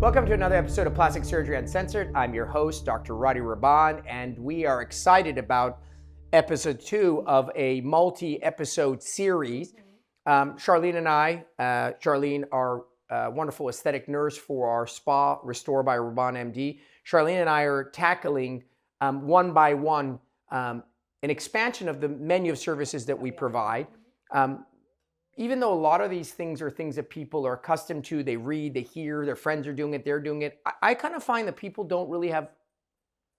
Welcome to another episode of Plastic Surgery Uncensored. I'm your host, Dr. Rady Rahban, and we are excited about episode 2 of a multi-episode series. Charlene and I, Charlene, our wonderful aesthetic nurse for our spa, Restore by Rahban MD. Charlene and I are tackling one by one an expansion of the menu of services that we provide. Even though a lot of these things are things that people are accustomed to, they read, they hear, their friends are doing it, they're doing it, I kind of find that people don't really have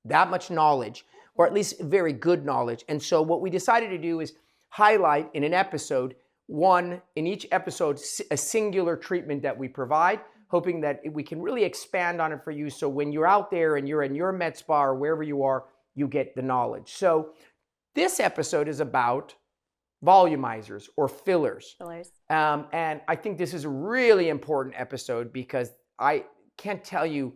that much knowledge, or at least very good knowledge. And so what we decided to do is highlight in an episode, in each episode, a singular treatment that we provide, hoping that we can really expand on it for you. So when you're out there and you're in your med spa or wherever you are, you get the knowledge. So this episode is about volumizers or fillers. And I think this is a really important episode because I can't tell you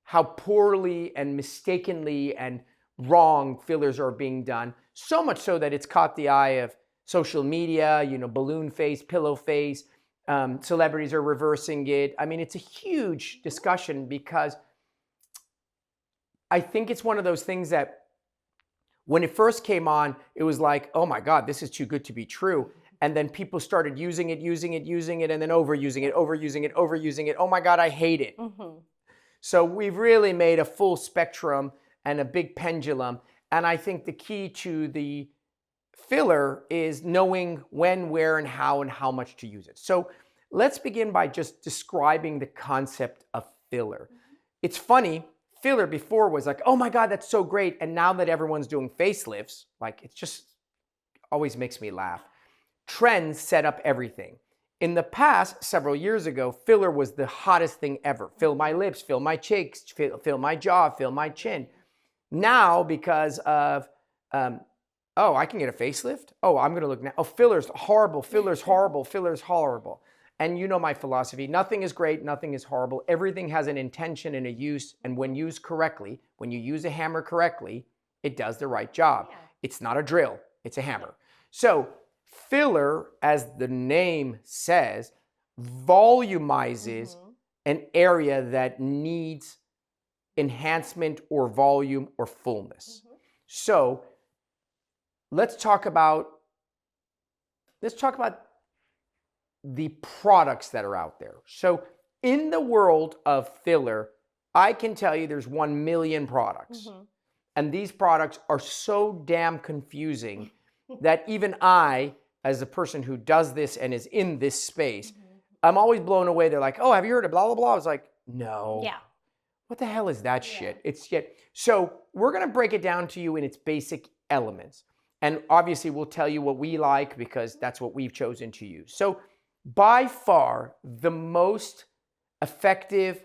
how poorly and mistakenly and wrong fillers are being done. So much so that it's caught the eye of social media, balloon face, pillow face. Celebrities are reversing it. I mean, it's a huge discussion because I think it's one of those things that when it first came on, it was like, oh my God, this is too good to be true. And then people started using it, and then overusing it. Oh my God, I hate it. Mm-hmm. So we've really made a full spectrum and a big pendulum. And I think the key to the filler is knowing when, where, and how much to use it. So let's begin by just describing the concept of filler. Mm-hmm. It's funny. Filler before was like, oh my God, that's so great. And now that everyone's doing facelifts, like it just always makes me laugh. Trends set up everything. In the past, several years ago, filler was the hottest thing ever. Fill my lips, fill my cheeks, fill my jaw, fill my chin. Now, because of, I can get a facelift. Oh, I'm gonna look now. Oh, filler's horrible, filler's horrible, filler's horrible. And you know my philosophy, nothing is great, nothing is horrible. Everything has an intention and a use, and when used correctly, when you use a hammer correctly, it does the right job. Yeah. It's not a drill, it's a hammer. So filler, as the name says, volumizes an area that needs enhancement or volume or fullness. So let's talk about the products that are out there. So in the world of filler, I can tell you there's 1 million products. And these products are so damn confusing that even I, as a person who does this and is in this space, I'm always blown away. They're like, oh, have you heard of blah, blah, blah? I was like, no. Yeah. What the hell is that shit? It's shit. So we're gonna break it down to you in its basic elements. And obviously we'll tell you what we like because that's what we've chosen to use. So by far, the most effective,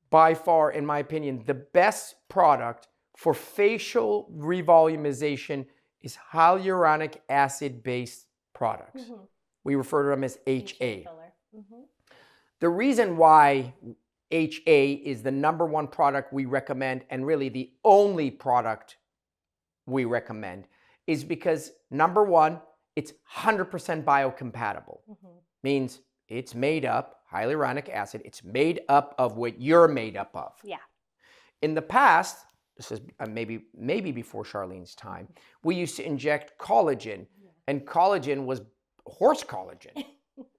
by far, in my opinion, the best product for facial revolumization is hyaluronic acid-based products. We refer to them as HA. The reason why HA is the #1 product we recommend, and really the only product we recommend, is because #1, it's 100% biocompatible. Means it's made up, hyaluronic acid, it's made up of what you're made up of. Yeah. In the past, this is maybe before Charlene's time, we used to inject collagen, and collagen was horse collagen,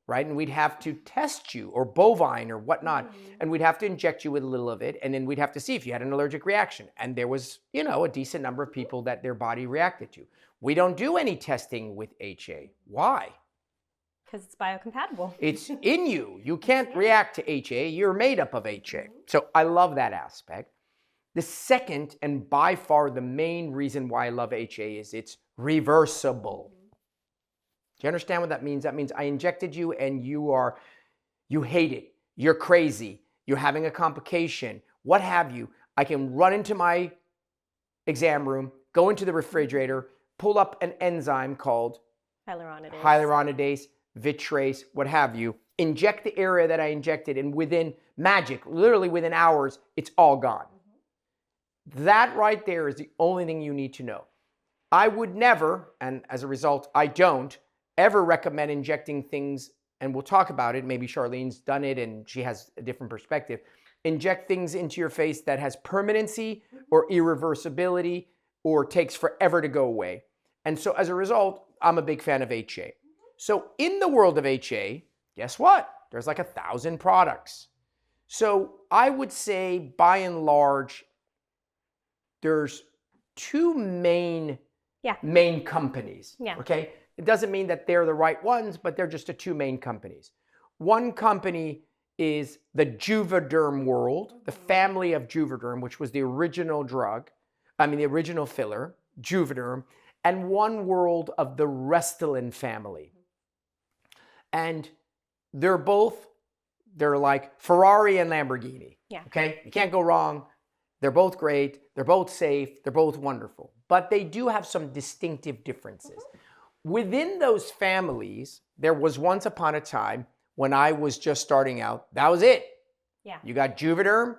right? And we'd have to test you, or bovine or whatnot, and we'd have to inject you with a little of it, and then we'd have to see if you had an allergic reaction. And there was, a decent number of people that their body reacted to. We don't do any testing with HA. Why? Because it's biocompatible. It's in you. You can't react to HA. You're made up of HA. So I love that aspect. The second, and by far the main reason why I love HA, is it's reversible. Do you understand what that means? That means I injected you and you hate it. You're crazy. You're having a complication. What have you? I can run into my exam room, go into the refrigerator, pull up an enzyme called hyaluronidase, vitrease, what have you, inject the area that I injected, and literally within hours, it's all gone. That right there is the only thing you need to know. I would never, and as a result, I don't ever recommend injecting things, and we'll talk about it. Maybe Charlene's done it and she has a different perspective. inject things into your face that has permanency or irreversibility or takes forever to go away. And so as a result, I'm a big fan of HA. So in the world of HA, guess what? There's like 1,000 products. So I would say by and large, there's two main companies. Yeah. Okay. It doesn't mean that they're the right ones, but they're just the two main companies. One company is the Juvederm world, the family of Juvederm, which was the original the original filler, Juvederm, and one world of the Restylane family. And they're like Ferrari and Lamborghini. Yeah. Okay. You can't go wrong. They're both great. They're both safe. They're both wonderful. But they do have some distinctive differences. Within those families, there was once upon a time when I was just starting out, that was it. Yeah. You got Juvederm,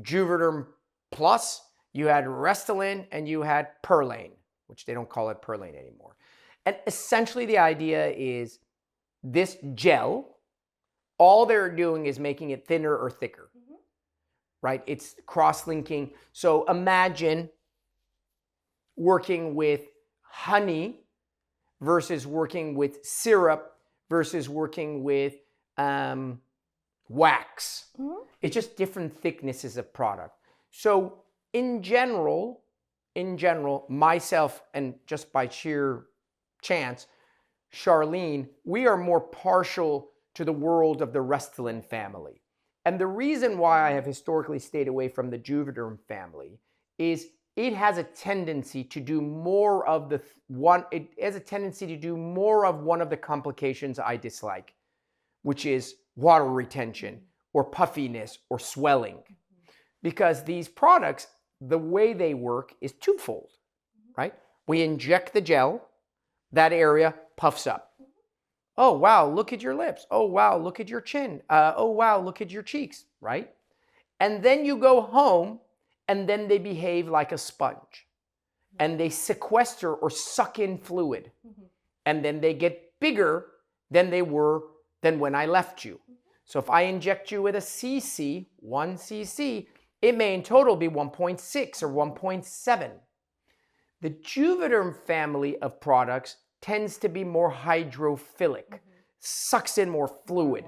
Juvederm Plus, you had Restylane, and you had Perlane, which they don't call it Perlane anymore. And essentially the idea is this gel, all they're doing is making it thinner or thicker. Right? It's cross-linking. So imagine working with honey versus working with syrup versus working with wax. It's just different thicknesses of product. So in general, myself and just by sheer chance, Charlene, we are more partial to the world of the Restylane family. And the reason why I have historically stayed away from the Juvederm family is it has a tendency to do more of one of the complications I dislike, which is water retention or puffiness or swelling. Because these products, the way they work is twofold, right? We inject the gel, that area puffs up. Oh, wow, look at your lips. Oh, wow, look at your chin. Oh, wow, look at your cheeks, right? And then you go home and then they behave like a sponge and they sequester or suck in fluid. And then they get bigger than they were than when I left you. So if I inject you with 1 cc, it may in total be 1.6 or 1.7. The Juvederm family of products tends to be more hydrophilic, sucks in more fluid.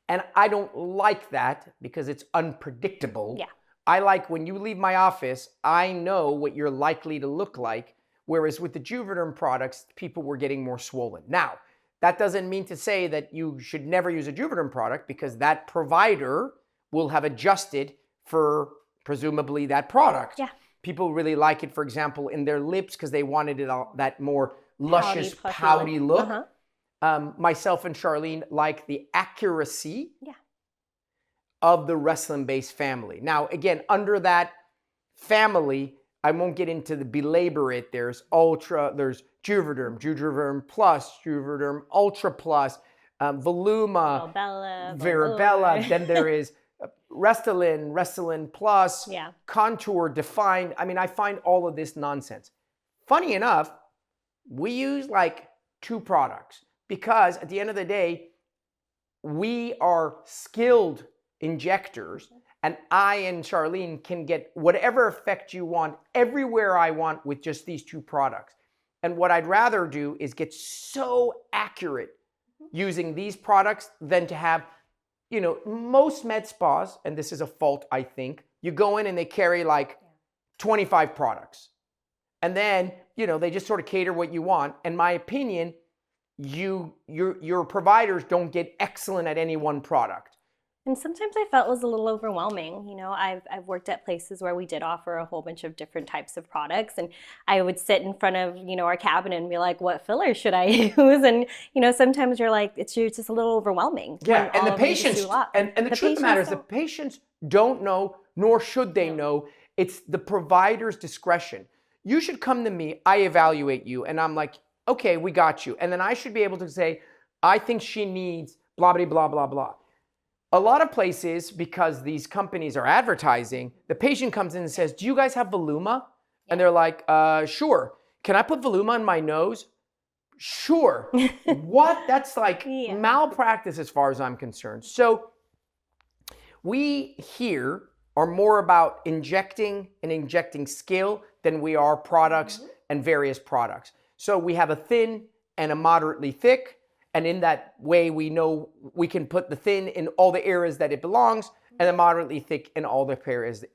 And I don't like that because it's unpredictable. Yeah. I like when you leave my office, I know what you're likely to look like. Whereas with the Juvederm products, people were getting more swollen. Now, that doesn't mean to say that you should never use a Juvederm product because that provider will have adjusted for presumably that product. Yeah. People really like it, for example, in their lips because they wanted it all, that more luscious, pouty look. Myself and Charlene like the accuracy of the Restylane-based family. Now, again, under that family, I won't get into the belabor it. There's Juvederm, Juvederm Plus, Juvederm Ultra Plus, Voluma, Virabella. Then there is Restylane, Restylane Plus, Contour, Define. I mean, I find all of this nonsense. Funny enough, we use like 2 products because at the end of the day, we are skilled injectors and I and Charlene can get whatever effect you want everywhere I want with just these 2 products. And what I'd rather do is get so accurate using these products than to have, most med spas, and this is a fault, I think, you go in and they carry like 25 products. And then, they just sort of cater what you want. In my opinion, your providers don't get excellent at any one product. And sometimes I felt it was a little overwhelming. I've worked at places where we did offer a whole bunch of different types of products, and I would sit in front of, our cabinet and be like, what filler should I use? And, sometimes you're like, it's just a little overwhelming. Yeah, and the patients, and the truth of the matter is the patients don't know, nor should they know. It's the provider's discretion. You should come to me, I evaluate you, and I'm like, okay, we got you. And then I should be able to say, I think she needs blah, blah, blah, blah, blah. A lot of places, because these companies are advertising, the patient comes in and says, do you guys have Voluma? And they're like, sure. Can I put Voluma on my nose? Sure. What? That's like malpractice as far as I'm concerned. So We here are more about injecting and injecting skill than we are products and various products. So we have a thin and a moderately thick, and in that way we know we can put the thin in all the areas that it belongs and the moderately thick in all the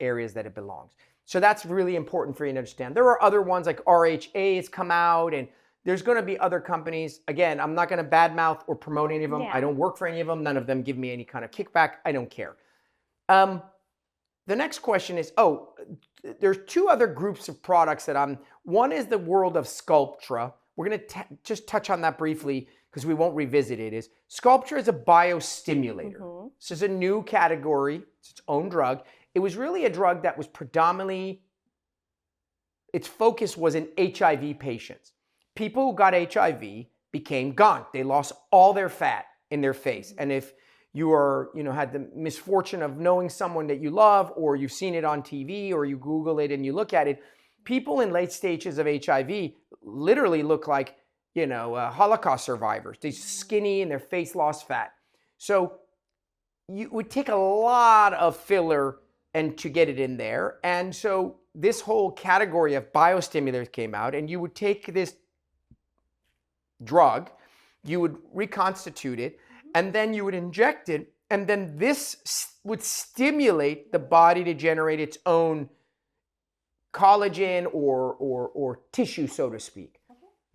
areas that it belongs. So that's really important for you to understand. There are other ones like RHA has come out, and there's going to be other companies. Again, I'm not going to badmouth or promote any of them. I don't work for any of them. None of them give me any kind of kickback. I don't care. The next question is, there's two other groups of products that one is the world of Sculptra. We're going to just touch on that briefly because we won't revisit it. Sculptra is a biostimulator. This is a new category. It's its own drug. It was really a drug that was predominantly, its focus was in HIV patients. People who got HIV became gaunt. They lost all their fat in their face. And if you are, had the misfortune of knowing someone that you love, or you've seen it on TV, or you Google it and you look at it, people in late stages of HIV literally look like, Holocaust survivors. They're skinny and their face lost fat. So you would take a lot of filler and to get it in there. And so this whole category of biostimulators came out, and you would take this drug, you would reconstitute it, and then you would inject it, and then this would stimulate the body to generate its own collagen or tissue, so to speak.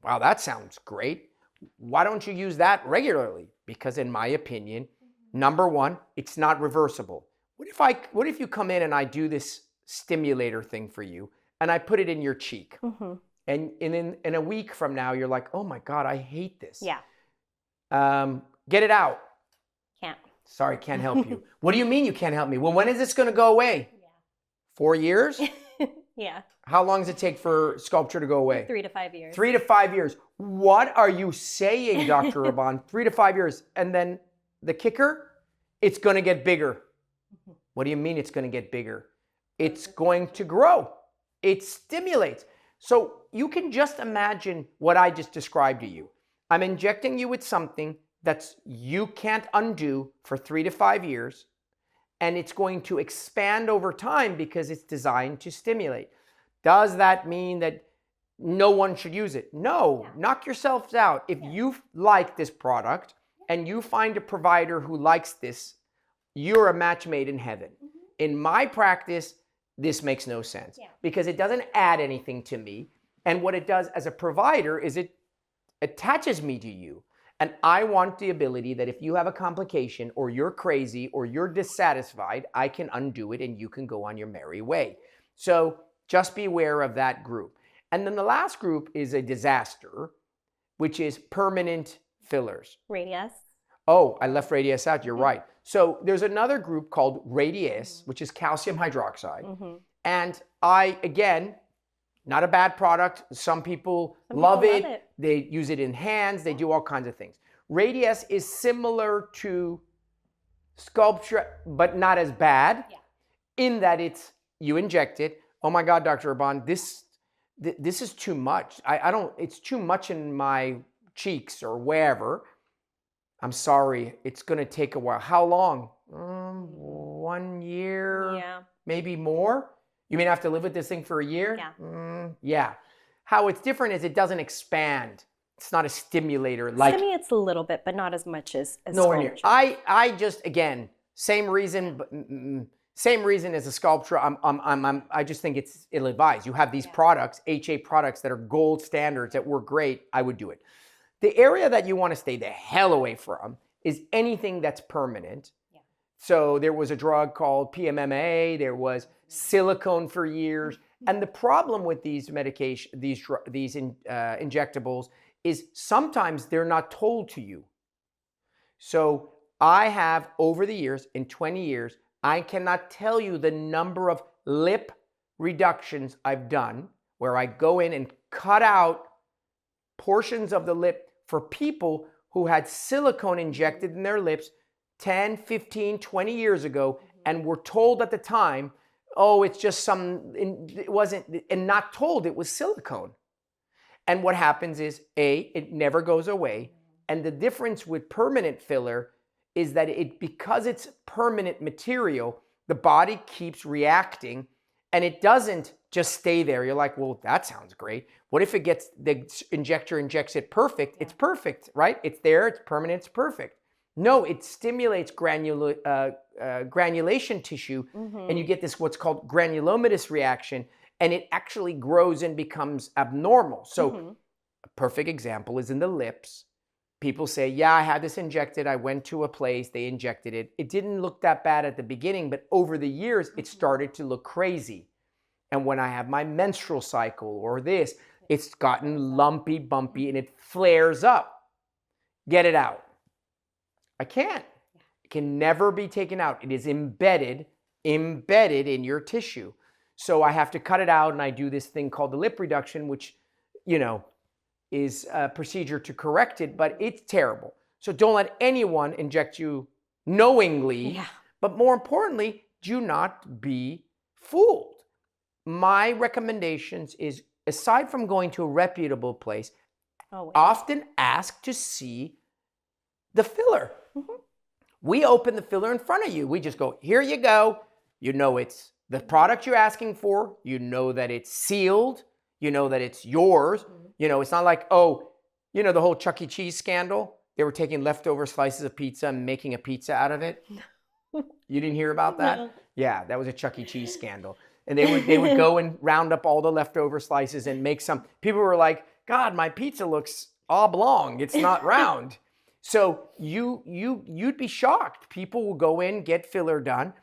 Wow, that sounds great. Why don't you use that regularly? Because in my opinion, number one, it's not reversible. What if you come in and I do this stimulator thing for you, and I put it in your cheek, and in a week from now, you're like, oh my God, I hate this. Yeah. Get it out. Can't. Sorry, can't help you. What do you mean you can't help me? Well, when is this going to go away? Yeah. 4 years? Yeah. How long does it take for Sculptra to go away? 3 to 5 years. 3 to 5 years. What are you saying, Dr. Rahban? 3 to 5 years. And then the kicker, it's going to get bigger. What do you mean it's going to get bigger? It's going to grow. It stimulates. So you can just imagine what I just described to you. I'm injecting you with something that you can't undo for 3 to 5 years, and it's going to expand over time because it's designed to stimulate. Does that mean that no one should use it? No, knock yourselves out. If you like this product and you find a provider who likes this, you're a match made in heaven. In my practice, this makes no sense because it doesn't add anything to me. And what it does as a provider is it attaches me to you. And I want the ability that if you have a complication or you're crazy or you're dissatisfied, I can undo it and you can go on your merry way. So just beware of that group. And then the last group is a disaster, which is permanent fillers. Radius. Oh, I left Radius out. You're right. So there's another group called Radius, which is calcium hydroxide. And again, not a bad product. Some people love it. They use it in hands. They do all kinds of things. Radius is similar to Sculptra, but not as bad in that you inject it. Oh my God, Dr. Rahban, this is too much. It's too much in my cheeks or wherever. I'm sorry, it's going to take a while. How long? 1 year, maybe more. You may have to live with this thing for a year? Yeah. How it's different is it doesn't expand. It's not a stimulator. Stimulates a little bit, but not as much as nowhere near. I just, again, same reason as a Sculptra. I just think it's ill-advised. You have these products, HA products that are gold standards that work great. I would do it. The area that you want to stay the hell away from is anything that's permanent. So there was a drug called PMMA. There was silicone for years. And the problem with these injectables is sometimes they're not told to you. So I have, over the years, in 20 years, I cannot tell you the number of lip reductions I've done where I go in and cut out portions of the lip for people who had silicone injected in their lips 10, 15, 20 years ago and were told at the time, oh, it's just it wasn't, and not told it was silicone. And what happens is, it never goes away. And the difference with permanent filler is that because it's permanent material, the body keeps reacting and it doesn't just stay there. You're like, well, that sounds great. What if the injector injects it perfect? It's perfect, right? It's there, it's permanent, it's perfect. No, it stimulates granulation tissue, and you get this what's called granulomatous reaction, and it actually grows and becomes abnormal. So a perfect example is in the lips. People say, yeah, I had this injected. I went to a place, they injected it. It didn't look that bad at the beginning, but over the years, it started to look crazy. And when I have my menstrual cycle or this, it's gotten lumpy, bumpy, and it flares up. Get it out. I can't. It can never be taken out. It is embedded in your tissue. So I have to cut it out, and I do this thing called the lip reduction, which, is a procedure to correct it, but it's terrible. So don't let anyone inject you knowingly. Yeah. But more importantly, do not be fooled. My recommendations is, aside from going to a reputable place, often ask to see the filler. We open the filler in front of you. We just go, here you go. You know it's the product you're asking for. You know that it's sealed. You know that it's yours. It's not like, the whole Chuck E. Cheese scandal. They were taking leftover slices of pizza and making a pizza out of it. You didn't hear about that? No. Yeah, that was a Chuck E. Cheese scandal. And they would go and round up all the leftover slices and make some. People were like, God, my pizza looks oblong. It's not round. So you'd be shocked. People will go in, get filler done,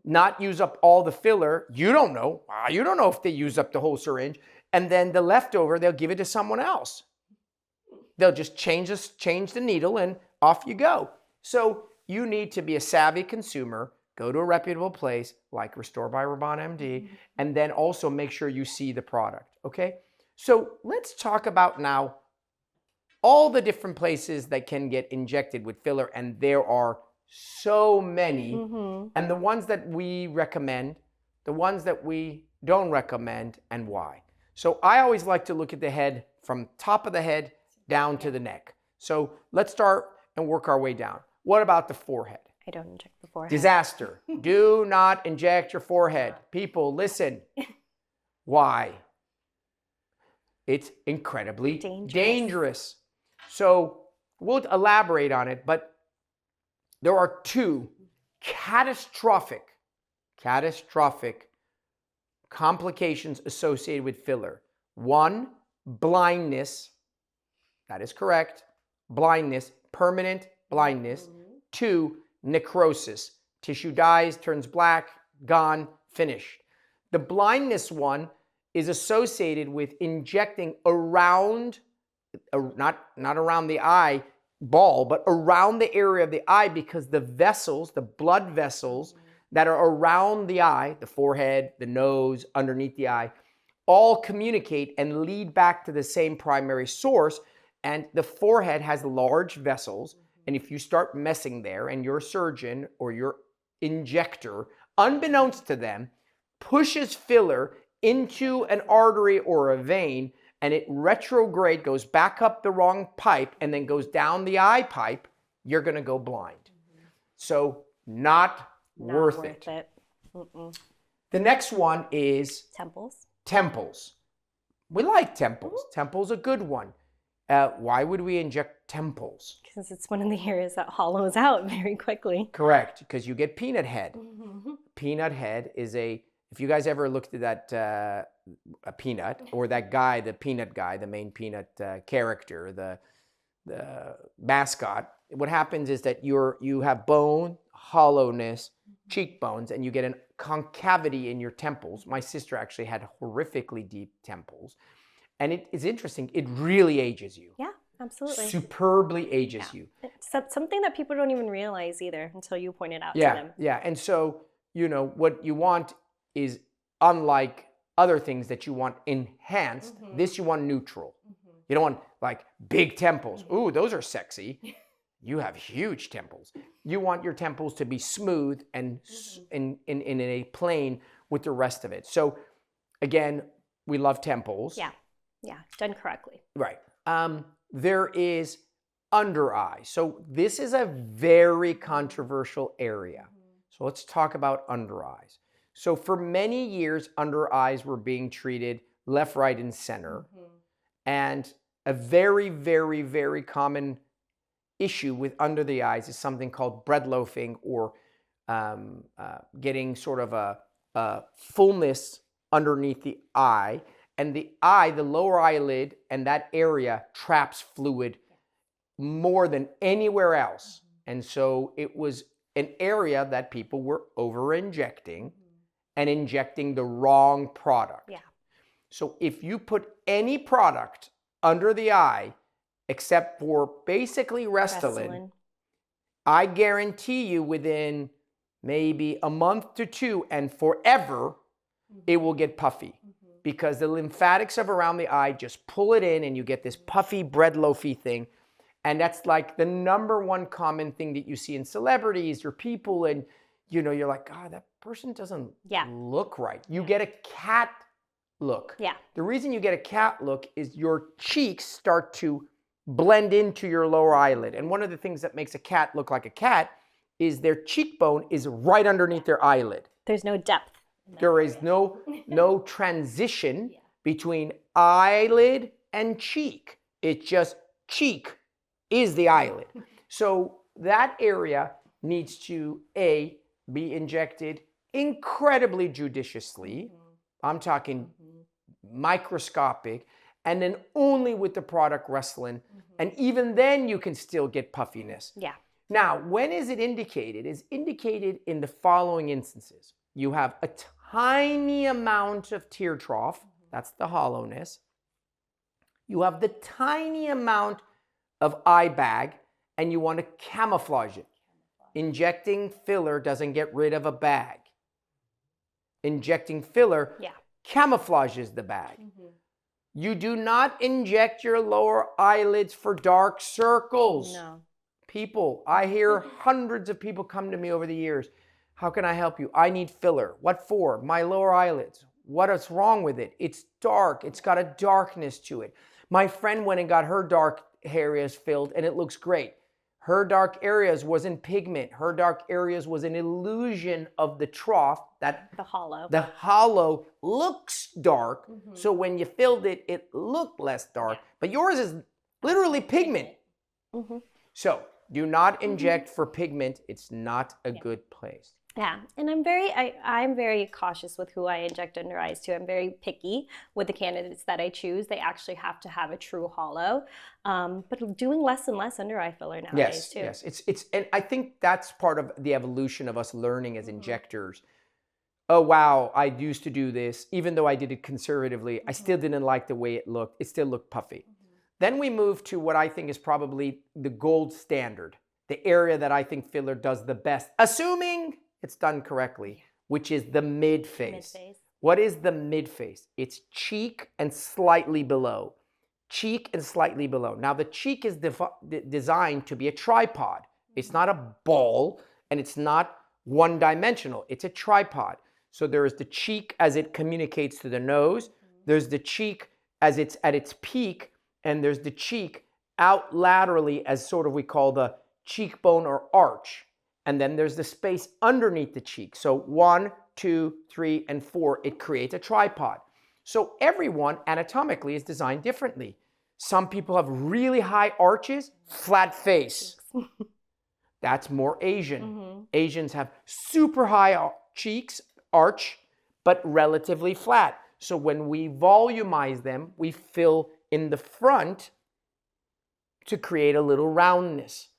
not use up all the filler. You don't know. You don't know if they use up the whole syringe. And then the leftover, they'll give it to someone else. They'll just change the needle and off you go. So you need to be a savvy consumer, go to a reputable place like Restore by Rahban MD, and then also make sure you see the product, okay? So let's talk about now all the different places that can get injected with filler, and there are so many. And the ones that we recommend, the ones that we don't recommend, and why. So I always like to look at the head from top of the head down to the neck. So let's start and work our way down. What about the forehead? I don't inject the forehead. Disaster. Do not inject your forehead. People, listen. Why? It's incredibly dangerous. So we'll elaborate on it, but there are two catastrophic complications associated with filler. One, blindness. That is correct. Blindness, permanent blindness. Two, necrosis. Tissue dies, turns black, gone, finished. The blindness one is associated with injecting around, not around the eye ball, but around the area of the eye, because the vessels, the blood vessels that are around the eye, the forehead, the nose, underneath the eye, all communicate and lead back to the same primary source. And the forehead has large vessels. And if you start messing there, and your surgeon or your injector, unbeknownst to them, pushes filler into an artery or a vein, and it retrograde, goes back up the wrong pipe, and then goes down the eye pipe, you're going to go blind. So not worth it. The next one is temples. We like temples. Temples a good one. Why would we inject temples? Because it's one of the areas that hollows out very quickly. Correct, because you get peanut head. Peanut head is if you guys ever looked at that a peanut, or that guy, the peanut guy, the main peanut character, the mascot, what happens is that you have bone, hollowness, cheekbones, and you get a concavity in your temples. My sister actually had horrifically deep temples. And it is interesting. It really ages you. Yeah, absolutely. Superbly ages you. It's something that people don't even realize either until you point it out to them. Yeah, and so, what you want is, unlike other things that you want enhanced, this you want neutral. You don't want like big temples. Ooh, those are sexy. You have huge temples. You want your temples to be smooth and in a plane with the rest of it. So again, we love temples. Yeah, done correctly. Right. There is under eye. So this is a very controversial area. So let's talk about under eyes. So for many years, under eyes were being treated left, right, and center. And a very, very, very common issue with under the eyes is something called bread loafing, or getting sort of a fullness underneath the eye. And the eye, the lower eyelid, and that area traps fluid more than anywhere else. And so it was an area that people were over-injecting and injecting the wrong product. Yeah. So if you put any product under the eye, except for basically Restylane, I guarantee you within maybe a month to two and forever, it will get puffy. Because the lymphatics of around the eye just pull it in and you get this puffy bread loafy thing. And that's like the number one common thing that you see in celebrities or people, and you know, you're like, God, that person doesn't look right. You get a cat look. Yeah. The reason you get a cat look is your cheeks start to blend into your lower eyelid. And one of the things that makes a cat look like a cat is their cheekbone is right underneath their eyelid. There's no depth. There is no transition between eyelid and cheek. It's just cheek is the eyelid. So that area needs to, A, be injected incredibly judiciously. I'm talking microscopic, and then only with the product Restylane. And even then you can still get puffiness. Yeah. Now, when is it indicated? It's indicated in the following instances. You have a tiny amount of tear trough, that's the hollowness. You have the tiny amount of eye bag, and you want to camouflage it. Injecting filler doesn't get rid of a bag. Injecting filler camouflages the bag. You do not inject your lower eyelids for dark circles. No. People, I hear hundreds of people come to me over the years. How can I help you? I need filler. What for? My lower eyelids. What is wrong with it? It's dark. It's got a darkness to it. My friend went and got her dark areas filled and it looks great. Her dark areas wasn't pigment. Her dark areas was an illusion of the trough, that the hollow. The hollow looks dark. So when you filled it, it looked less dark. But yours is literally pigment. So do not inject for pigment. It's not a good place. Yeah, and I'm very cautious with who I inject under eyes too. I'm very picky with the candidates that I choose. They actually have to have a true hollow. But doing less and less under eye filler nowadays too. Yes, it's and I think that's part of the evolution of us learning as injectors. Oh wow, I used to do this, even though I did it conservatively, I still didn't like the way it looked. It still looked puffy. Then we move to what I think is probably the gold standard, the area that I think filler does the best, assuming it's done correctly, which is the mid-face. What is the mid-face? It's cheek and slightly below. Cheek and slightly below. Now the cheek is designed to be a tripod. It's not a ball and it's not one-dimensional. It's a tripod. So there is the cheek as it communicates to the nose. There's the cheek as it's at its peak. And there's the cheek out laterally as sort of we call the cheekbone or arch. And then there's the space underneath the cheek. So 1, 2, 3, and 4, it creates a tripod. So everyone anatomically is designed differently. Some people have really high arches, flat face. That's more Asian. Asians have super high cheeks, arch, but relatively flat. So when we volumize them, we fill in the front to create a little roundness.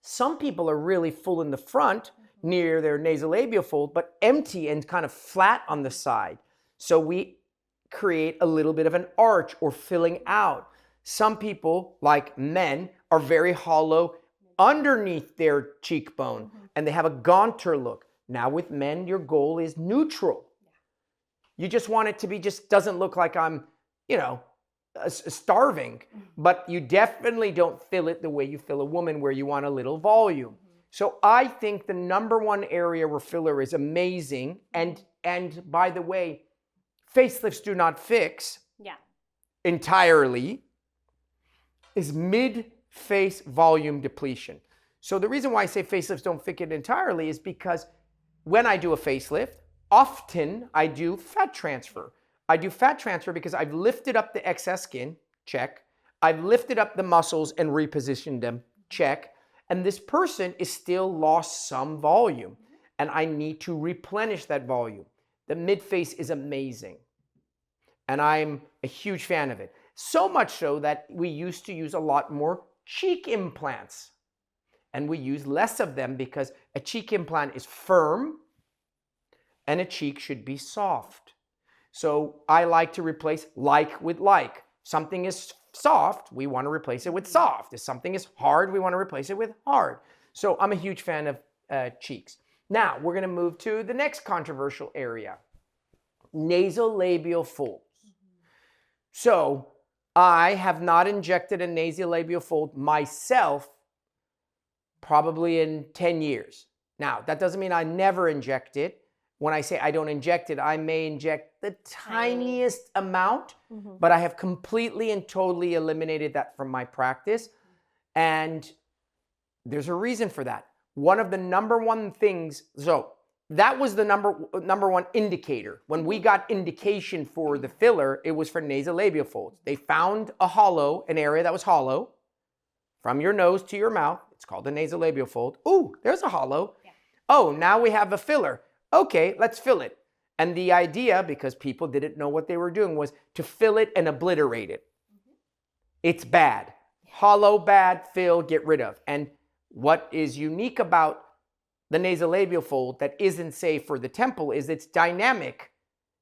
Some people are really full in the front near their nasolabial fold, but empty and kind of flat on the side. So we create a little bit of an arch or filling out. Some people, like men, are very hollow underneath their cheekbone and they have a gaunter look. Now with men, your goal is neutral. You just want it to be, just doesn't look like I'm, you know, starving, but you definitely don't fill it the way you fill a woman where you want a little volume. So I think the number one area where filler is amazing, and by the way, facelifts do not fix entirely, is mid face volume depletion. So the reason why I say facelifts don't fit it entirely is because when I do a facelift, often I do fat transfer. I do fat transfer because I've lifted up the excess skin, check. I've lifted up the muscles and repositioned them, check. And this person is still lost some volume, and I need to replenish that volume. The mid-face is amazing, and I'm a huge fan of it. So much so that we used to use a lot more cheek implants, and we use less of them because a cheek implant is firm and a cheek should be soft. So I like to replace like with like. Something is soft, we want to replace it with soft. If something is hard, we want to replace it with hard. So I'm a huge fan of cheeks. Now we're going to move to the next controversial area, nasolabial folds. So I have not injected a nasolabial fold myself probably in 10 years. Now, that doesn't mean I never inject it. When I say I don't inject it, I may inject the tiniest amount, but I have completely and totally eliminated that from my practice. And there's a reason for that. One of the number one things, so that was the number one indicator. When we got indication for the filler, it was for nasolabial folds. They found a hollow, an area that was hollow from your nose to your mouth. It's called the nasolabial fold. Ooh, there's a hollow. Yeah. Oh, now we have a filler. Okay, let's fill it. And the idea, because people didn't know what they were doing, was to fill it and obliterate it. It's bad. Hollow, bad, fill, get rid of. And what is unique about the nasolabial fold that isn't safe for the temple is it's dynamic.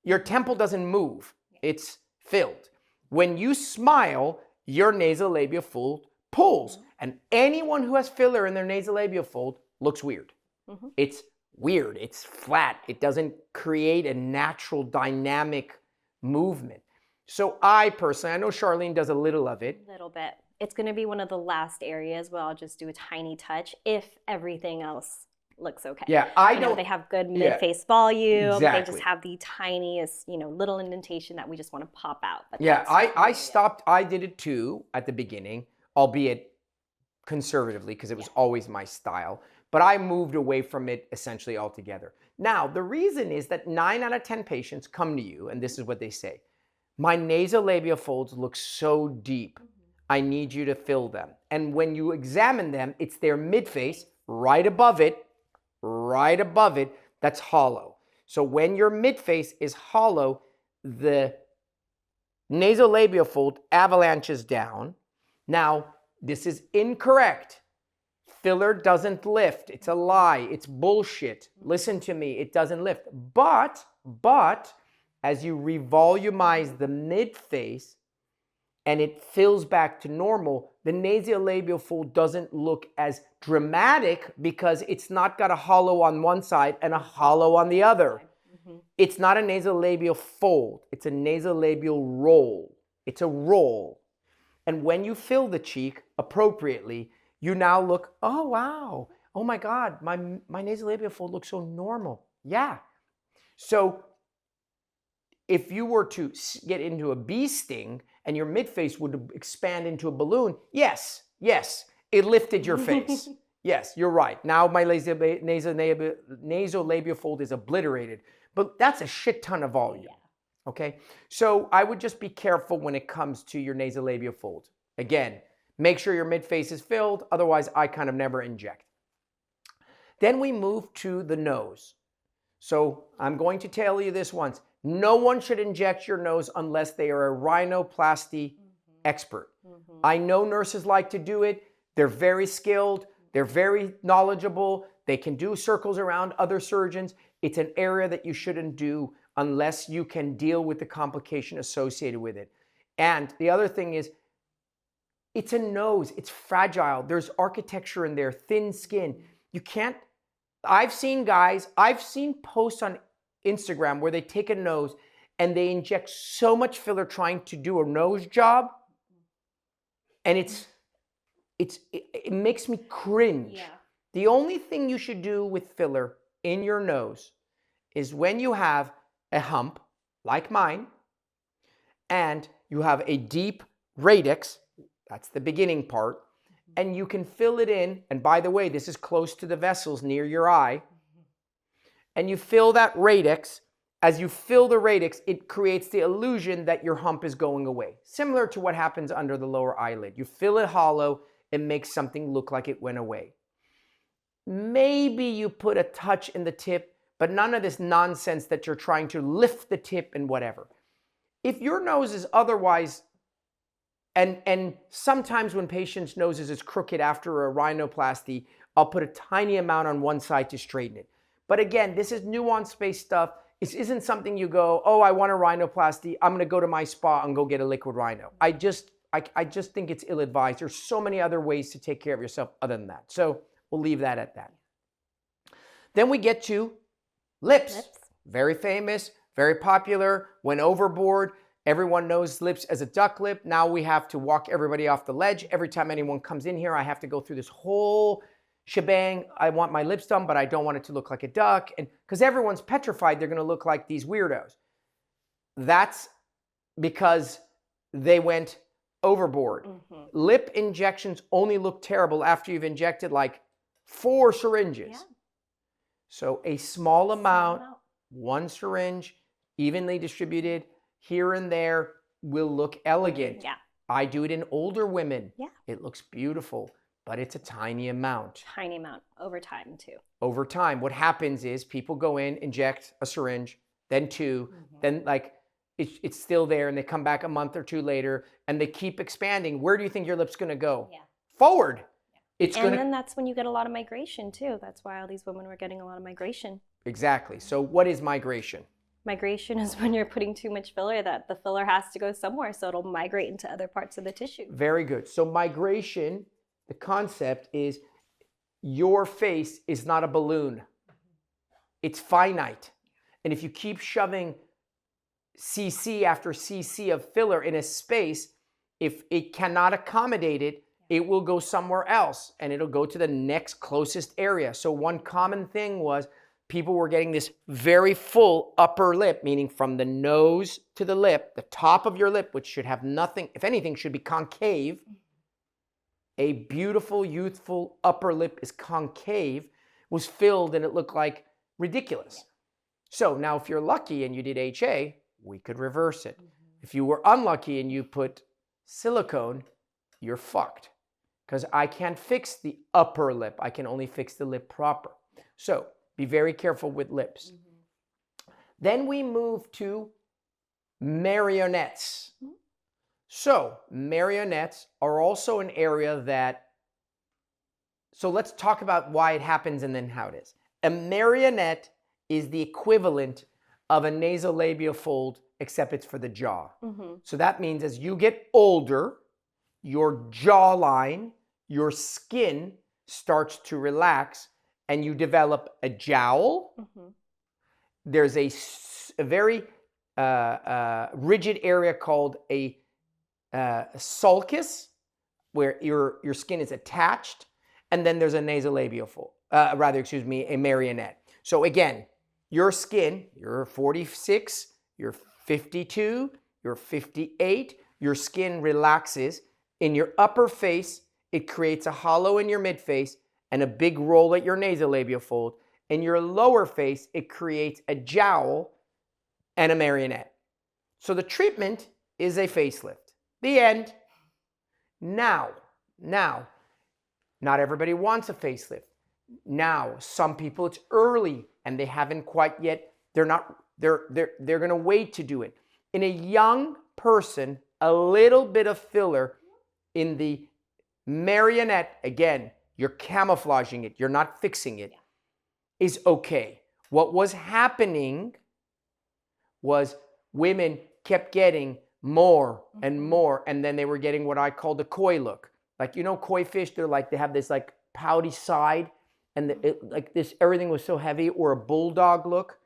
Your temple doesn't move. It's filled. When you smile, your nasolabial fold pulls. And anyone who has filler in their nasolabial fold looks weird. It's weird. It's flat. It doesn't create a natural dynamic movement. So I personally, I know Charlene does a little of it. A little bit. It's going to be one of the last areas where I'll just do a tiny touch if everything else looks okay. Yeah, I know they have good mid-face volume. Exactly. They just have the tiniest, little indentation that we just want to pop out. But yeah, I stopped. I did it too at the beginning, albeit conservatively because it was always my style. But I moved away from it essentially altogether. Now, the reason is that 9 out of 10 patients come to you, and this is what they say. My nasolabial folds look so deep. I need you to fill them. And when you examine them, it's their midface, right above it, that's hollow. So when your midface is hollow, the nasolabial fold avalanches down. Now, this is incorrect. Filler doesn't lift. It's a lie. It's bullshit. Listen to me. It doesn't lift. But as you revolumize the midface and it fills back to normal, the nasolabial fold doesn't look as dramatic because it's not got a hollow on one side and a hollow on the other. It's not a nasolabial fold. It's a nasolabial roll. It's a roll. And when you fill the cheek appropriately, you now look, oh, wow. Oh, my God, my nasolabial fold looks so normal. Yeah. So if you were to get into a bee sting and your midface would expand into a balloon, yes, it lifted your face. Yes, you're right. Now my nasolabial fold is obliterated. But that's a shit ton of volume. Okay? So I would just be careful when it comes to your nasolabial fold. Again, make sure your midface is filled. Otherwise, I kind of never inject. Then we move to the nose. So I'm going to tell you this once. No one should inject your nose unless they are a rhinoplasty expert. I know nurses like to do it. They're very skilled. They're very knowledgeable. They can do circles around other surgeons. It's an area that you shouldn't do unless you can deal with the complication associated with it. And the other thing is, it's a nose. It's fragile. There's architecture in there, thin skin. You can't, I've seen posts on Instagram where they take a nose and they inject so much filler trying to do a nose job. And it makes me cringe. Yeah. The only thing you should do with filler in your nose is when you have a hump, like mine, and you have a deep radix, that's the beginning part, and you can fill it in. And by the way, this is close to the vessels near your eye. And you fill that radix. As you fill the radix, it creates the illusion that your hump is going away. Similar to what happens under the lower eyelid. You fill it hollow, it makes something look like it went away. Maybe you put a touch in the tip, but none of this nonsense that you're trying to lift the tip and whatever. If your nose is otherwise, and sometimes when patients' noses is crooked after a rhinoplasty, I'll put a tiny amount on one side to straighten it. But again, this is nuance-based stuff. This isn't something you go, oh, I want a rhinoplasty. I'm going to go to my spa and go get a liquid rhino. I just think it's ill-advised. There's so many other ways to take care of yourself other than that. So we'll leave that at that. Then we get to lips. Very famous, very popular, went overboard. Everyone knows lips as a duck lip. Now we have to walk everybody off the ledge. Every time anyone comes in here, I have to go through this whole shebang. I want my lips done, but I don't want it to look like a duck. And because everyone's petrified, they're going to look like these weirdos. That's because they went overboard. Lip injections only look terrible after you've injected like 4 syringes. Yeah. So a small amount, 1 syringe, evenly distributed here and there will look elegant. Yeah. I do it in older women. Yeah. It looks beautiful. But it's a tiny amount. Tiny amount over time too. Over time, what happens is people go in, inject a syringe, then 2, then like it's still there, and they come back a month or 2 later, and they keep expanding. Where do you think your lip's going to go? Yeah. Forward. Yeah. And then that's when you get a lot of migration too. That's why all these women were getting a lot of migration. Exactly. So what is migration? Migration is when you're putting too much filler that the filler has to go somewhere, so it'll migrate into other parts of the tissue. Very good. So migration, the concept is your face is not a balloon. It's finite. And if you keep shoving cc after cc of filler in a space, if it cannot accommodate it, it will go somewhere else and it'll go to the next closest area. So one common thing was people were getting this very full upper lip, meaning from the nose to the lip, the top of your lip, which should have nothing, if anything, should be concave. A beautiful, youthful upper lip is concave, was filled and it looked like ridiculous. So now if you're lucky and you did HA, we could reverse it. If you were unlucky and you put silicone, you're fucked. Because I can't fix the upper lip. I can only fix the lip proper. So be very careful with lips. Then we move to marionettes. So marionettes are also an area that, so let's talk about why it happens and then how it is. A marionette is the equivalent of a nasolabial fold, except it's for the jaw. So that means as you get older, your jawline, your skin starts to relax and you develop a jowl. There's a very rigid area called a sulcus, where your skin is attached, and then there's a nasolabial fold, a marionette. So again, your skin, you're 46, you're 52, you're 58, your skin relaxes. In your upper face, it creates a hollow in your midface and a big roll at your nasolabial fold. In your lower face, it creates a jowl and a marionette. So the treatment is a facelift. The end. Now, not everybody wants a facelift. Now, some people, it's early and they haven't quite yet, they're going to wait to do it. In a young person, a little bit of filler in the marionette, again, you're camouflaging it, you're not fixing it, is okay. What was happening was women kept getting more and more, and then they were getting what I call the koi look. Like, you know, koi fish, they have this like pouty side, and like this, everything was so heavy, or a bulldog look.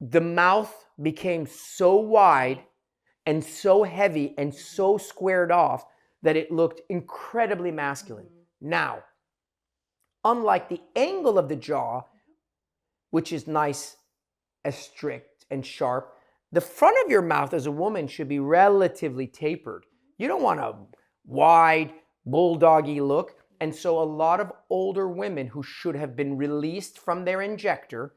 The mouth became so wide and so heavy and so squared off that it looked incredibly masculine. Now, unlike the angle of the jaw, which is nice, as strict and sharp, the front of your mouth as a woman should be relatively tapered. You don't want a wide, bulldoggy look. And so a lot of older women who should have been released from their injector,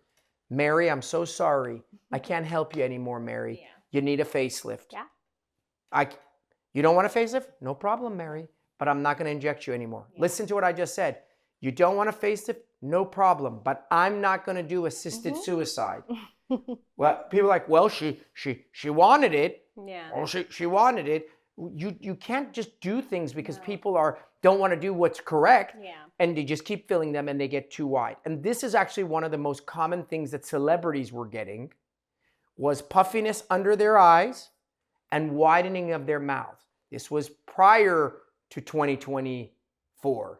Mary, I'm so sorry. I can't help you anymore, Mary. Yeah. You need a facelift. Yeah. You don't want a facelift? No problem, Mary, but I'm not going to inject you anymore. Yeah. Listen to what I just said. You don't want a facelift? No problem, but I'm not going to do assisted suicide. Well, people are like, well, she wanted it. Yeah. Oh, she wanted it. You can't just do things because people don't want to do what's correct. Yeah. And they just keep filling them and they get too wide. And this is actually one of the most common things that celebrities were getting was puffiness under their eyes and widening of their mouth. This was prior to 2024.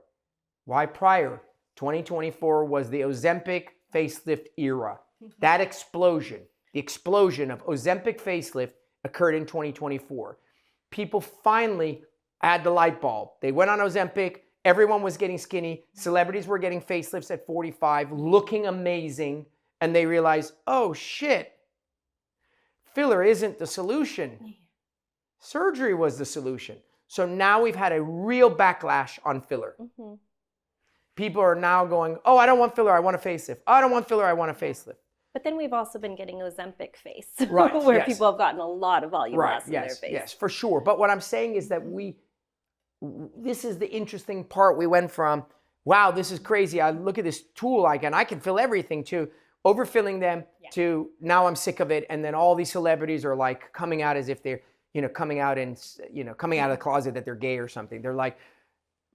Why prior? 2024 was the Ozempic facelift era. That explosion, the explosion of Ozempic facelift occurred in 2024. People finally had the light bulb. They went on Ozempic. Everyone was getting skinny. Celebrities were getting facelifts at 45, looking amazing. And they realized, oh shit, filler isn't the solution. Surgery was the solution. So now we've had a real backlash on filler. Mm-hmm. People are now going, oh, I don't want filler, I want a facelift. Oh, I don't want filler, I want a facelift. But then we've also been getting Ozempic face, right, where people have gotten a lot of volume loss in their face. Yes, for sure. But what I'm saying is that this is the interesting part. We went from, wow, this is crazy. I look at this tool, I can fill everything, to overfilling them, to now I'm sick of it. And then all these celebrities are like coming out as if they're, coming out of the closet that they're gay or something. They're like,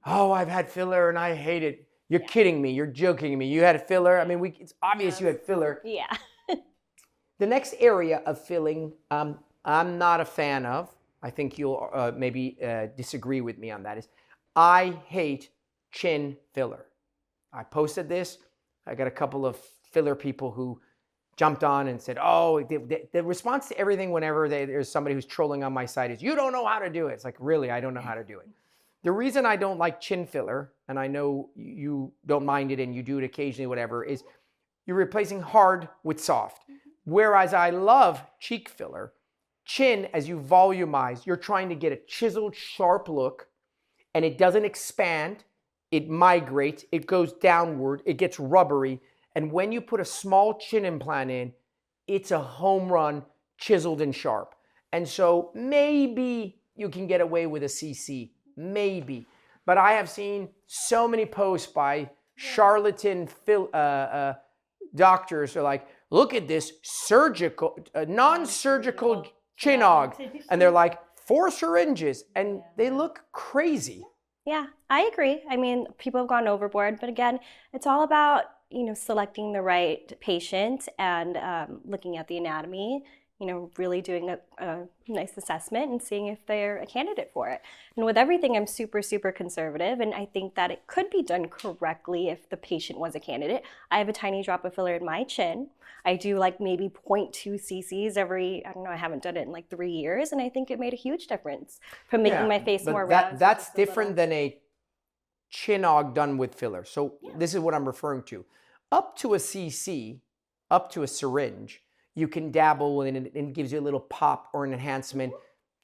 oh, I've had filler and I hate it. You're kidding me. You're joking me. You had a filler. I mean, it's obvious you had filler. Yeah. The next area of filling, I'm not a fan of. I think you'll maybe disagree with me on that. Is I hate chin filler. I posted this. I got a couple of filler people who jumped on and said, oh, the response to everything whenever there's somebody who's trolling on my site is, you don't know how to do it. It's like, really, I don't know how to do it. The reason I don't like chin filler, and I know you don't mind it and you do it occasionally, whatever, is you're replacing hard with soft. Whereas I love cheek filler. Chin, as you volumize, you're trying to get a chiseled, sharp look, and it doesn't expand. It migrates. It goes downward. It gets rubbery. And when you put a small chin implant in, it's a home run, chiseled and sharp. And so maybe you can get away with a CC. Maybe. But I have seen so many posts by charlatan doctors who are like, look at this surgical, non-surgical chinog. And they're like, 4 syringes. And they look crazy. Yeah, I agree. I mean, people have gone overboard. But again, it's all about, selecting the right patient and looking at the anatomy, really doing a nice assessment and seeing if they're a candidate for it. And with everything, I'm super, super conservative. And I think that it could be done correctly if the patient was a candidate. I have a tiny drop of filler in my chin. I do like maybe 0.2 cc's every, I don't know, I haven't done it in like 3 years. And I think it made a huge difference from making my face more round. That's different than a chinog done with filler. So this is what I'm referring to. Up to a cc, up to a syringe, you can dabble in it and it gives you a little pop or an enhancement.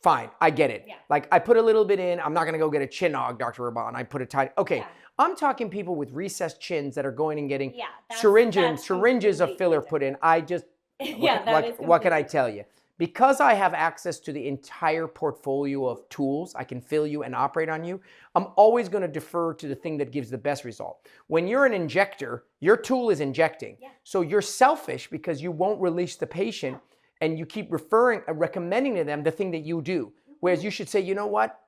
Fine, I get it. Yeah. Like I put a little bit in, I'm not gonna go get a chinog, Dr. Rahban. I put a tiny, okay. Yeah. I'm talking people with recessed chins that are going and getting syringes of filler put in. I just, what can I tell you? Because I have access to the entire portfolio of tools, I can fill you and operate on you, I'm always going to defer to the thing that gives the best result. When you're an injector, your tool is injecting. Yeah. So you're selfish because you won't release the patient and you keep recommending to them the thing that you do. Whereas you should say, you know what?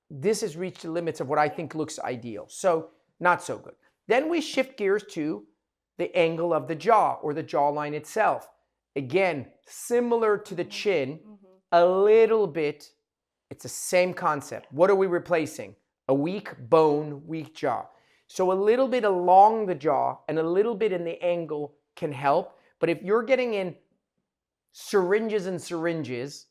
This has reached the limits of what I think looks ideal. So not so good. Then we shift gears to the angle of the jaw or the jawline itself. Again, similar to the chin, a little bit, it's the same concept. What are we replacing? A weak bone, weak jaw. So a little bit along the jaw and a little bit in the angle can help. But if you're getting in syringes and syringes,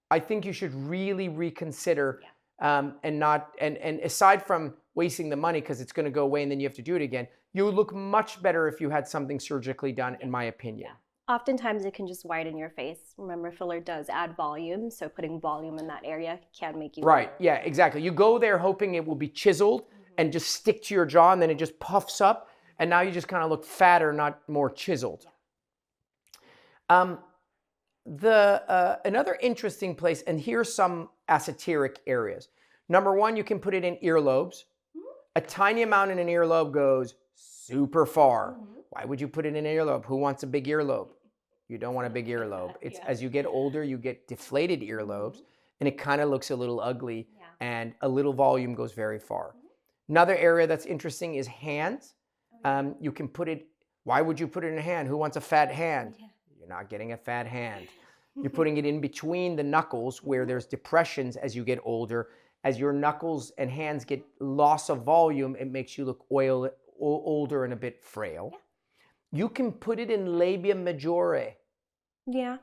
I think you should really reconsider and aside from wasting the money because it's going to go away and then you have to do it again, you would look much better if you had something surgically done, in my opinion. Yeah. Oftentimes it can just widen your face. Remember, filler does add volume, so putting volume in that area can make you right. Yeah, exactly. You go there hoping it will be chiseled, and just stick to your jaw, and then it just puffs up, and now you just kind of look fatter, not more chiseled. Another interesting place, and here's some esoteric areas. Number one, you can put it in earlobes. A tiny amount in an earlobe goes super far. Why would you put it in an earlobe? Who wants a big earlobe? You don't want a big earlobe. It's as you get older, you get deflated earlobes, and it kind of looks a little ugly, and a little volume goes very far. Another area that's interesting is hands. You can put it, why would you put it in a hand? Who wants a fat hand? You're not getting a fat hand. You're putting it in between the knuckles where there's depressions as you get older. As your knuckles and hands get loss of volume, it makes you look older and a bit frail. You can put it in labia majore. Yeah.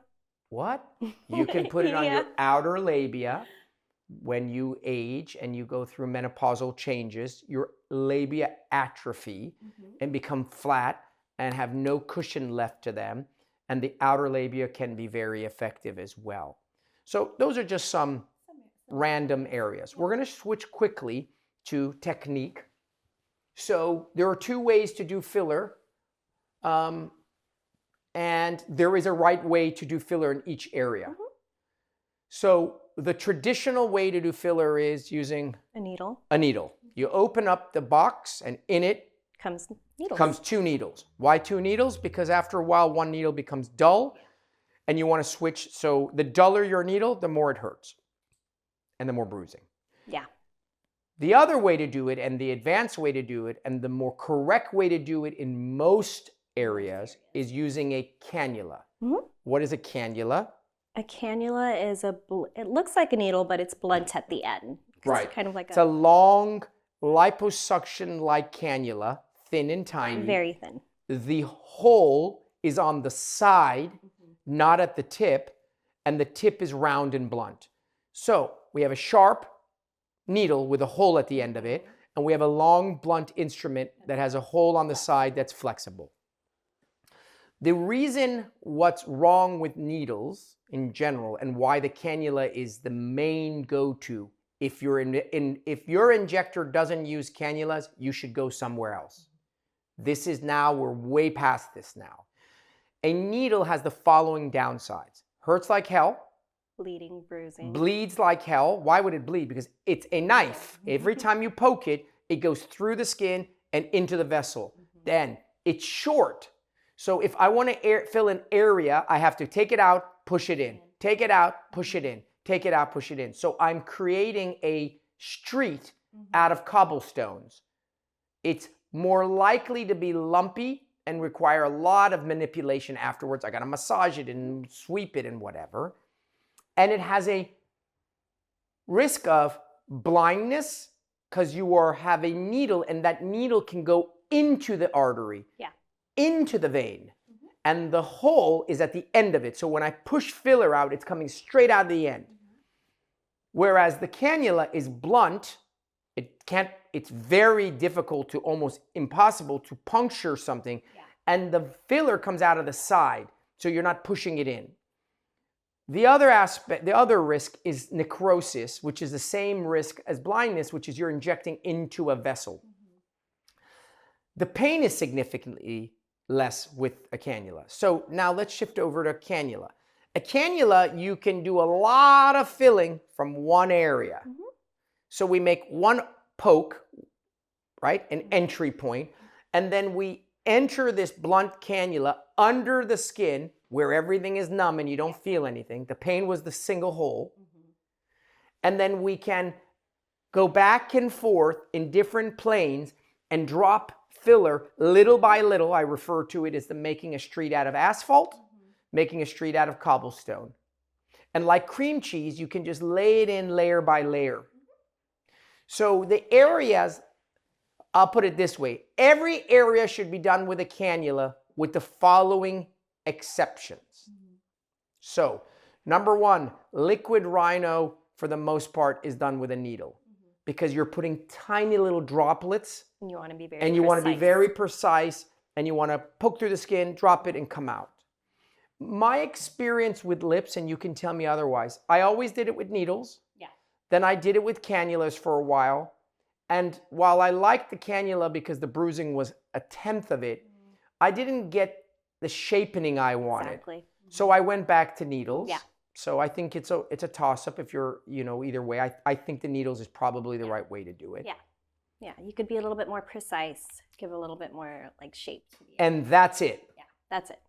What? You can put it on your outer labia. When you age and you go through menopausal changes, your labia atrophy and become flat and have no cushion left to them. And the outer labia can be very effective as well. So those are just some random areas. We're going to switch quickly to technique. So there are two ways to do filler. And there is a right way to do filler in each area. So the traditional way to do filler is using a needle. A needle. You open up the box, and in it comes needles. Comes 2 needles. Why 2 needles? Because after a while, one needle becomes dull, and you want to switch. So the duller your needle, the more it hurts, and the more bruising. Yeah. The other way to do it, and the advanced way to do it, and the more correct way to do it in most areas is using a cannula. What is a cannula? A cannula is it looks like a needle, but it's blunt at the end. Right. It's kind of like it's a long liposuction-like cannula, thin and tiny. Very thin. The hole is on the side, not at the tip, and the tip is round and blunt. So we have a sharp needle with a hole at the end of it, and we have a long, blunt instrument that has a hole on the side that's flexible. The reason what's wrong with needles in general and why the cannula is the main go-to, if your injector doesn't use cannulas, you should go somewhere else. This is now, we're way past this now. A needle has the following downsides. Hurts like hell. Bleeding, bruising. Bleeds like hell. Why would it bleed? Because it's a knife. Every time you poke it, it goes through the skin and into the vessel. Then it's short. So if I want to fill an area, I have to take it out, push it in. Take it out, push it in. Take it out, push it in. So I'm creating a street out of cobblestones. It's more likely to be lumpy and require a lot of manipulation afterwards. I got to massage it and sweep it and whatever. And it has a risk of blindness because you have a needle, and that needle can go into the artery, into the vein. And the hole is at the end of it. So when I push filler out, it's coming straight out of the end. Whereas the cannula is blunt, it's very difficult to almost impossible to puncture something. And the filler comes out of the side, so you're not pushing it in. The other risk is necrosis, which is the same risk as blindness, which is you're injecting into a vessel. The pain is significantly less with a cannula. So now let's shift over to cannula. A cannula, you can do a lot of filling from one area. So we make one poke, right, an entry point, and then we enter this blunt cannula under the skin where everything is numb and you don't feel anything. The pain was the single hole. And then we can go back and forth in different planes and drop filler little by little. I refer to it as making a street out of asphalt, making a street out of cobblestone. And like cream cheese, you can just lay it in layer by layer. So the areas, I'll put it this way, every area should be done with a cannula with the following exceptions. So, number one, liquid rhino for the most part is done with a needle because you're putting tiny little droplets and you want to be very precise and you want to poke through the skin, drop it, and come out. My experience with lips, and you can tell me otherwise, I always did it with needles. Then I did it with cannulas for a while. And while I liked the cannula because the bruising was a tenth of it, I didn't get the shapening I wanted. Exactly. So I went back to needles. Yeah. So I think it's a toss-up if you're, either way. I think the needles is probably the right way to do it. Yeah. Yeah, you could be a little bit more precise, give a little bit more like shape to the And that's it. Yeah, that's it.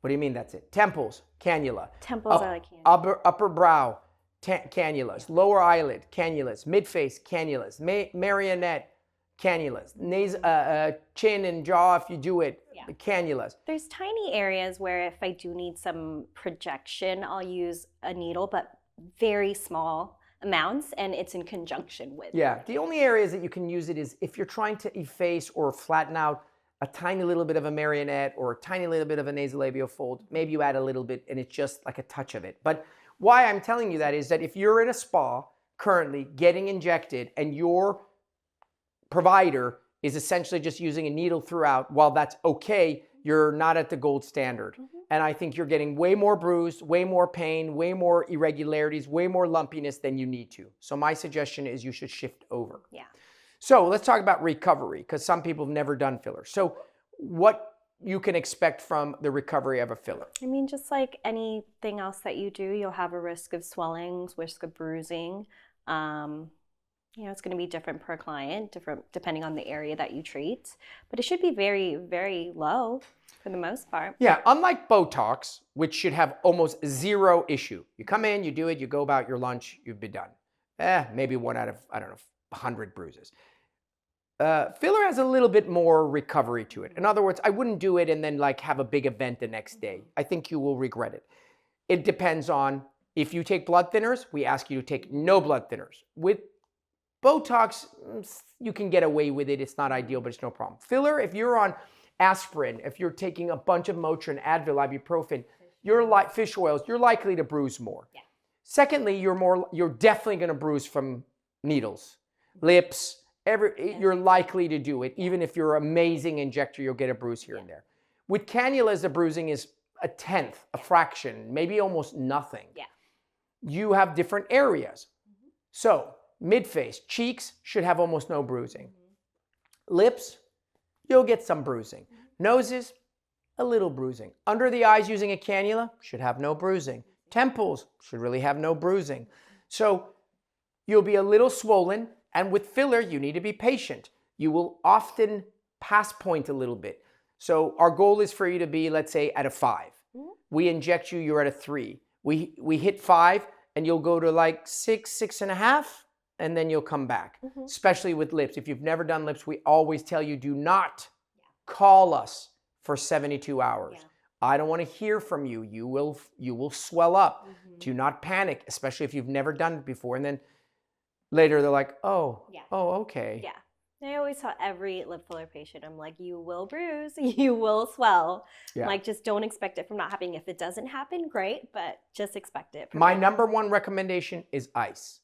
What do you mean that's it? Temples, cannula. Temples are like cannula. Upper brow, cannulas. Lower eyelid, cannulas. Mid-face, cannulas. Marionette, cannulas. Chin and jaw, if you do it, the cannulas. There's tiny areas where if I do need some projection, I'll use a needle, but very small amounts, and it's in conjunction with. Yeah, the only areas that you can use it is if you're trying to efface or flatten out a tiny little bit of a marionette or a tiny little bit of a nasolabial fold. Maybe you add a little bit and it's just like a touch of it. But why I'm telling you that is that if you're in a spa currently getting injected and your provider is essentially just using a needle throughout, while that's okay, you're not at the gold standard. And I think you're getting way more bruised, way more pain, way more irregularities, way more lumpiness than you need to. So my suggestion is you should shift over. Yeah. So let's talk about recovery, because some people have never done fillers. So what you can expect from the recovery of a filler? I mean, just like anything else that you do, you'll have a risk of swellings, risk of bruising. It's going to be different per client, different depending on the area that you treat, but it should be very, very low for the most part. Yeah, unlike Botox, which should have almost zero issue. You come in, you do it, you go about your lunch, you've been done. Maybe 1 out of, 100 bruises. Filler has a little bit more recovery to it. In other words, I wouldn't do it and then like have a big event the next day. I think you will regret it. It depends on if you take blood thinners, we ask you to take no blood thinners. With Botox, you can get away with it. It's not ideal, but it's no problem. Filler, if you're on aspirin, if you're taking a bunch of Motrin, Advil, ibuprofen, you're like fish oils, you're likely to bruise more. Yeah. Secondly, you're definitely going to bruise from needles, lips, you're likely to do it. Even if you're an amazing injector, you'll get a bruise here and there. With cannulas, the bruising is a tenth, a fraction, maybe almost nothing. Yeah. You have different areas. So mid-face, cheeks should have almost no bruising. Lips, you'll get some bruising. Noses, a little bruising. Under the eyes using a cannula, should have no bruising. Temples should really have no bruising. So you'll be a little swollen, and with filler, you need to be patient. You will often pass point a little bit. So our goal is for you to be, let's say, at a 5. We inject you, you're at a 3. We hit 5, and you'll go to like 6, 6.5, and then you'll come back, especially with lips. If you've never done lips, we always tell you, do not call us for 72 hours. Yeah. I don't want to hear from you. You will swell up. Do not panic, especially if you've never done it before. And then later they're like, oh, okay. Yeah. I always tell every lip filler patient, I'm like, you will bruise, you will swell. Yeah. Like, just don't expect it from not happening. If it doesn't happen, great, but just expect it. My number one recommendation is ice.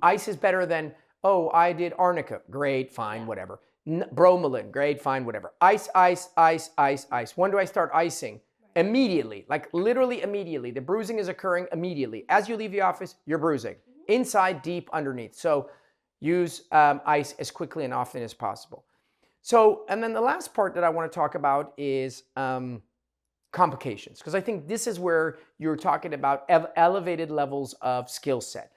Ice is better than, I did arnica. Great, fine, whatever. Bromelain, great, fine, whatever. Ice, ice, ice, ice, ice. When do I start icing? Right. Immediately, like literally immediately. The bruising is occurring immediately. As you leave the office, you're bruising. Inside, deep, underneath. So use ice as quickly and often as possible. So, and then the last part that I want to talk about is complications, because I think this is where you're talking about elevated levels of skill set.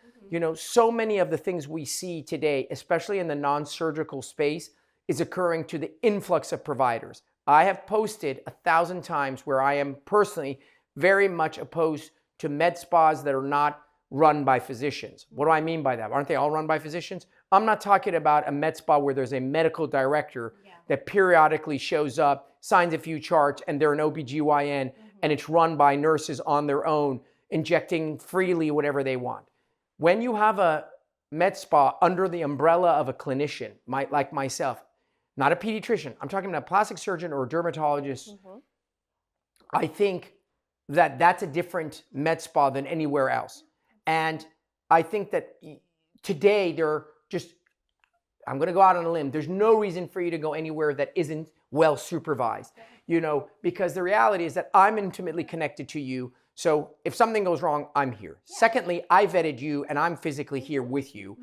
So many of the things we see today, especially in the non-surgical space, is occurring to the influx of providers. I have posted 1,000 times where I am personally very much opposed to med spas that are not run by physicians. What do I mean by that? Aren't they all run by physicians? I'm not talking about a med spa where there's a medical director that periodically shows up, signs a few charts, and they're an OBGYN, and it's run by nurses on their own, injecting freely whatever they want. When you have a med spa under the umbrella of a clinician, like myself, not a pediatrician, I'm talking about a plastic surgeon or a dermatologist, I think that that's a different med spa than anywhere else. And I think that today I'm going to go out on a limb. There's no reason for you to go anywhere that isn't well supervised, because the reality is that I'm intimately connected to you. So if something goes wrong, I'm here. Secondly, I vetted you and I'm physically here with you.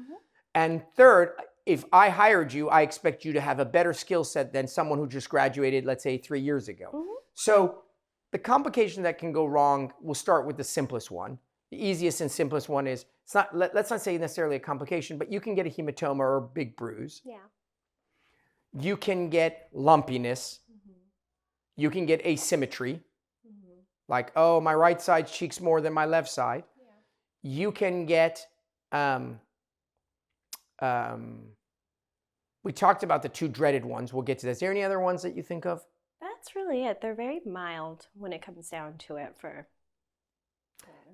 And third, if I hired you, I expect you to have a better skill set than someone who just graduated, let's say 3 years ago. So the complication that can go wrong, we'll start with the simplest one. The easiest and simplest one is, it's not, let's not say necessarily a complication, but you can get a hematoma or a big bruise. Yeah. You can get lumpiness. You can get asymmetry. Like, oh, my right side cheeks more than my left side. Yeah. You can get, we talked about the two dreaded ones. We'll get to that. Is there any other ones that you think of? That's really it. They're very mild when it comes down to it. For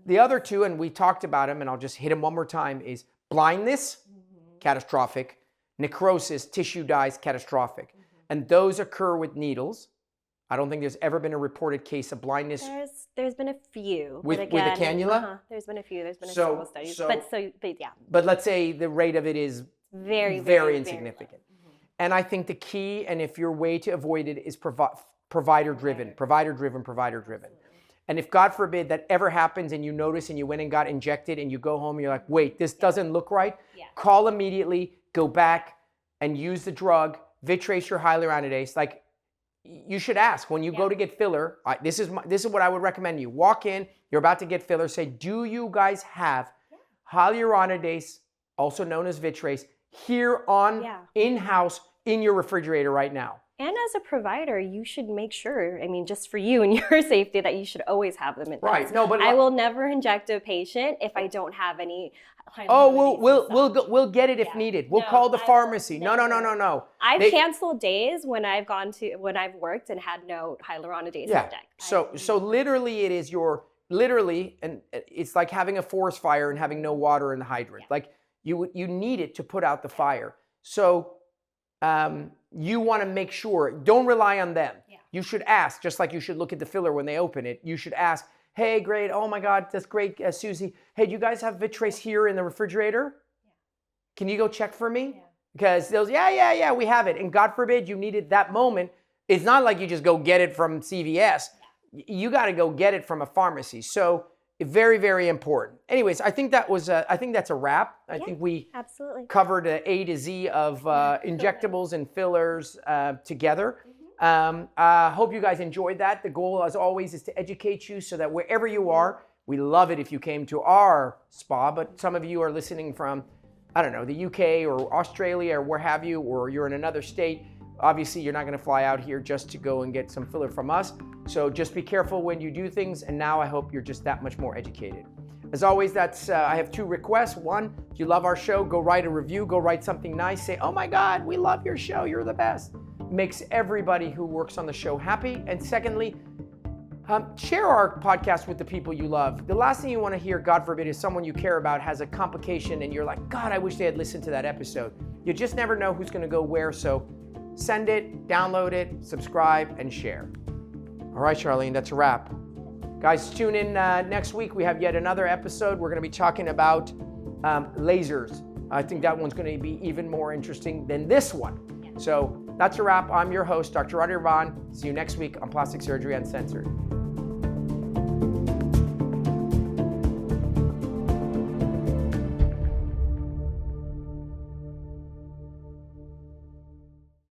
the other two, and we talked about them, and I'll just hit them one more time, is blindness, catastrophic, necrosis, tissue dies, catastrophic. And those occur with needles. I don't think there's ever been a reported case of blindness. There's been a few. With a cannula? There's been a few. There's been several studies. But yeah. But let's say the rate of it is very insignificant. And I think the key, and if your way to avoid it, is provider-driven. And if, God forbid, that ever happens and you notice and you went and got injected and you go home and you're like, wait, this doesn't look right, call immediately, go back and use the drug, Vitrace or hyaluronidase. Like, you should ask when you go to get filler. This is what I would recommend you. Walk in, you're about to get filler, say, do you guys have hyaluronidase, also known as Vitrace, here on in-house in your refrigerator right now? And as a provider, you should make sure, I mean, just for you and your safety, that you should always have them in place. Right. No, but I will never inject a patient if I don't have any. We'll get it if needed. We'll call the pharmacy. No. I've canceled days when I've worked and had no hyaluronidase inject. So literally, it is and it's like having a forest fire and having no water in the hydrant. Like you need it to put out the fire. So you want to make sure, don't rely on them. You should ask, just like you should look at the filler when they open it. You should ask, hey, great, oh my God, that's great, Susie. Hey, do you guys have Vitrace here in the refrigerator? Can you go check for me? Because they'll, we have it. And God forbid you need it that moment. It's not like you just go get it from CVS. You got to go get it from a pharmacy. So very, very important. Anyways, I think that's a wrap. I think we covered A to Z of injectables and fillers together. Hope you guys enjoyed that. The goal, as always, is to educate you so that wherever you are, we love it if you came to our spa, but some of you are listening from, I don't know, the UK or Australia or where have you, or you're in another state. Obviously, you're not going to fly out here just to go and get some filler from us. So just be careful when you do things. And now I hope you're just that much more educated. As always, I have two requests. One, if you love our show, go write a review, go write something nice. Say, oh my God, we love your show. You're the best. Makes everybody who works on the show happy. And secondly, share our podcast with the people you love. The last thing you want to hear, God forbid, is someone you care about has a complication and you're like, God, I wish they had listened to that episode. You just never know who's going to go where. So send it, download it, subscribe, and share. All right, Charlene, that's a wrap. Guys, tune in next week. We have yet another episode. We're going to be talking about lasers. I think that one's going to be even more interesting than this one. So that's a wrap. I'm your host, Dr. Rady Rahban. See you next week on Plastic Surgery Uncensored.